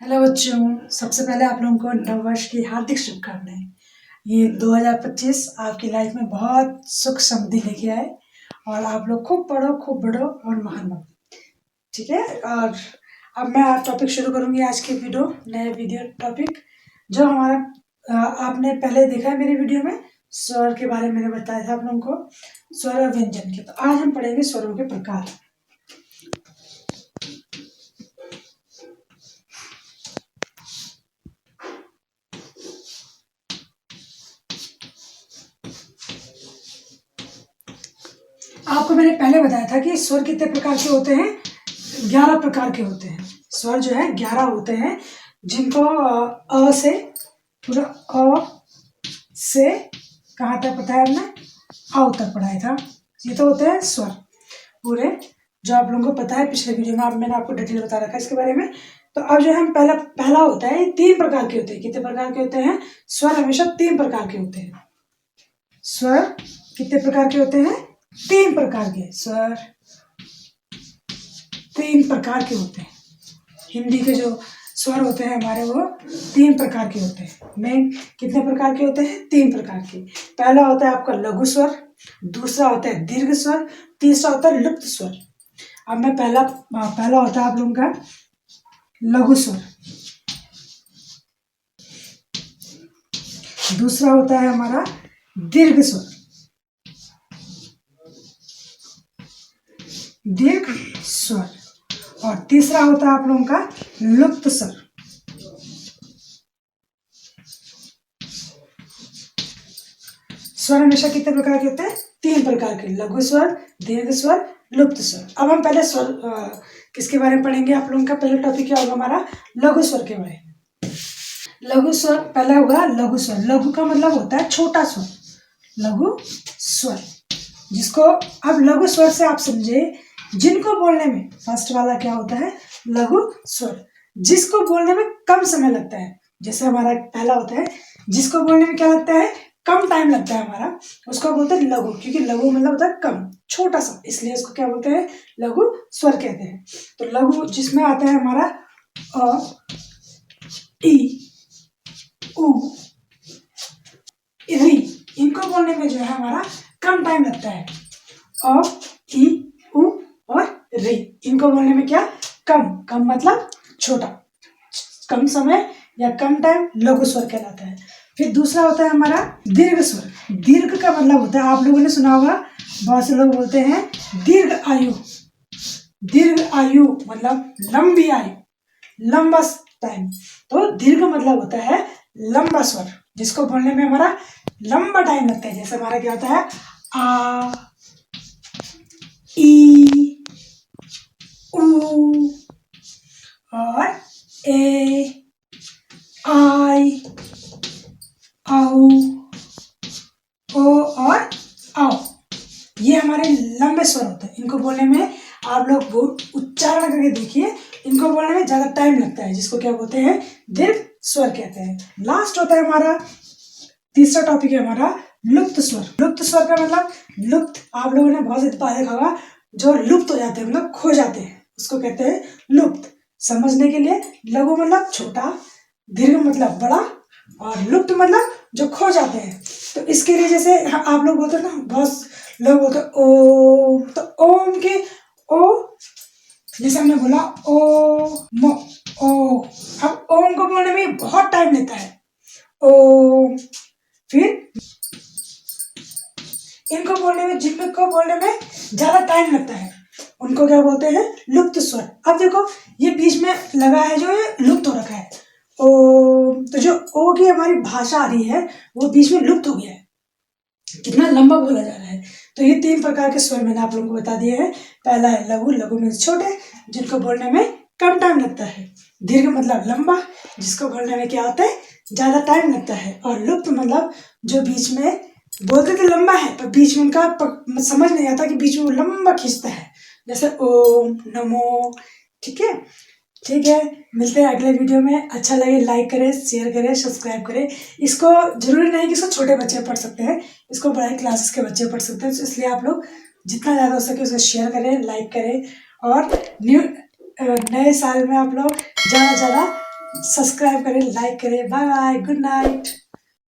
Hello बच्चों, सबसे पहले आप लोगों को नववर्ष की हार्दिक शुभकामनाएं। ये 2025 आपकी लाइफ में बहुत सुख समृद्धि लेके आए और आप लोग खूब पढ़ो, खूब बढ़ो और महान बनो। ठीक है। और अब मैं टॉपिक शुरू करूंगी आज की नए वीडियो टॉपिक जो हमारा आपने पहले देखा है मेरी वीडियो में। स्वर के बारे में मैंने बताया था आप लोगों को, स्वर और व्यंजन के। तो आज हम पढ़ेंगे स्वरों के प्रकार। आपको मैंने पहले बताया था कि स्वर कितने प्रकार के होते हैं। 11 प्रकार के होते हैं। स्वर जो है 11 होते हैं, जिनको अ से पूरा अ से कहाँ तक पढ़ा है हमने, आ तक पढ़ाया था। ये तो होते हैं स्वर पूरे, जो आप लोगों को पता है। पिछले वीडियो में मैंने आपको डिटेल बता रखा है इसके बारे में। तो अब जो हम पहला होता है, ये 3 प्रकार के होते हैं। कितने प्रकार के होते हैं? स्वर हमेशा 3 प्रकार के होते हैं। स्वर कितने प्रकार के होते हैं? 3 प्रकार के स्वर 3 प्रकार के होते हैं। हिंदी के जो स्वर होते हैं हमारे, वो 3 प्रकार के होते हैं। मेन कितने प्रकार के होते हैं? 3 प्रकार के। पहला होता है आपका लघु स्वर, दूसरा होता है दीर्घ स्वर, तीसरा होता है लुप्त स्वर। अब मैं पहला होता है आप लोगों का लघु स्वर, दूसरा होता है हमारा दीर्घ स्वर, दीर्घ स्वर, और तीसरा होता है आप लोगों का लुप्त स्वर। स्वर हमेशा कितने प्रकार के होते हैं? 3 प्रकार के, लघु स्वर, दीर्घ स्वर, लुप्त स्वर। अब हम पहले स्वर किसके बारे में पढ़ेंगे? आप लोगों का पहला टॉपिक क्या होगा हमारा? लघु स्वर के बारे में। लघु स्वर पहला होगा लघु स्वर। लघु का मतलब होता है छोटा स्वर, लघु स्वर। जिसको अब लघु स्वर से आप समझे, जिनको बोलने में, फर्स्ट वाला क्या होता है? लघु स्वर, जिसको बोलने में कम समय लगता है। जैसे हमारा पहला होता है, जिसको बोलने में क्या लगता है? कम टाइम लगता है हमारा, उसको बोलते हैं लघु। क्योंकि लघु मतलब होता है कम, छोटा सा, इसलिए इसको क्या बोलते हैं? लघु स्वर कहते हैं। तो लघु जिसमें आता है हमारा अ, ई, उ, री, इनको बोलने में जो है हमारा कम टाइम लगता है। अ, ई, उ और री, इनको बोलने में क्या? कम मतलब छोटा, कम समय या कम टाइम, लघु स्वर कहलाता है। फिर दूसरा होता है हमारा दीर्घ स्वर। दीर्घ का मतलब होता है, आप लोगों ने सुना होगा, बहुत से लोग बोलते हैं दीर्घ आयु। दीर्घ आयु मतलब लंबी आयु, लंबा टाइम। तो दीर्घ मतलब होता है लंबा स्वर, जिसको बोलने में हमारा लंबा टाइम लगता है। जैसे हमारा क्या होता है? आ, ई, उ और ए, आई, औ, ओ और आओ, ये हमारे लंबे स्वर होते हैं। इनको बोलने में आप लोग उच्चारण करके देखिए, इनको बोलने में ज्यादा टाइम लगता है, जिसको क्या बोलते हैं? दीर्घ स्वर कहते हैं। लास्ट होता है हमारा तीसरा टॉपिक है हमारा लुप्त स्वर। लुप्त स्वर का मतलब लुप्त, आप लोगों ने बहुत से देखा होगा, जो लुप्त हो जाते हैं, मतलब खो जाते हैं, उसको कहते हैं लुप्त। समझने के लिए, लघु मतलब छोटा, दीर्घ मतलब बड़ा, और लुप्त मतलब जो खो जाते हैं। तो इसके लिए जैसे आप लोग बोलते हैं ना, बहुत लोग बोलते हैं ओम, तो ओम के ओ, जैसे हमने बोला ओ मो, ओ, अब ओम को बोलने में बहुत टाइम लेता है, ओम। फिर इनको बोलने में, जिनको बोलने में ज्यादा टाइम लगता है, उनको क्या बोलते हैं? लुप्त स्वर। अब देखो, ये बीच में लगा है जो ये लुप्त हो रखा है, ओ, तो जो ओ की हमारी भाषा आ रही है, वो बीच में लुप्त हो गया है, कितना लंबा बोला जा रहा है। तो ये 3 प्रकार के स्वर मैंने आप लोगों को बता दिए हैं। पहला है लघु, लघु में छोटे, जिनको बोलने में कम टाइम लगता है। दीर्घ मतलब लंबा, जिसको बोलने में क्या होता है? ज्यादा टाइम लगता है। और लुप्त मतलब जो बीच में बोलते तो लंबा है, पर बीच में उनका समझ नहीं आता कि बीच में वो लंबा खींचता है, जैसे ओम, नमो। ठीक है, ठीक है, मिलते हैं अगले वीडियो में। अच्छा लगे लाइक करें, शेयर करें, सब्सक्राइब करें। इसको जरूरी नहीं कि इसको छोटे बच्चे पढ़ सकते हैं, इसको बड़े क्लासेस के बच्चे पढ़ सकते हैं। तो इसलिए आप लोग जितना ज़्यादा हो सके उसे शेयर करें, लाइक करें। और नए साल में आप लोग ज़्यादा से ज़्यादा सब्सक्राइब करें, लाइक करें। Bye bye, good night.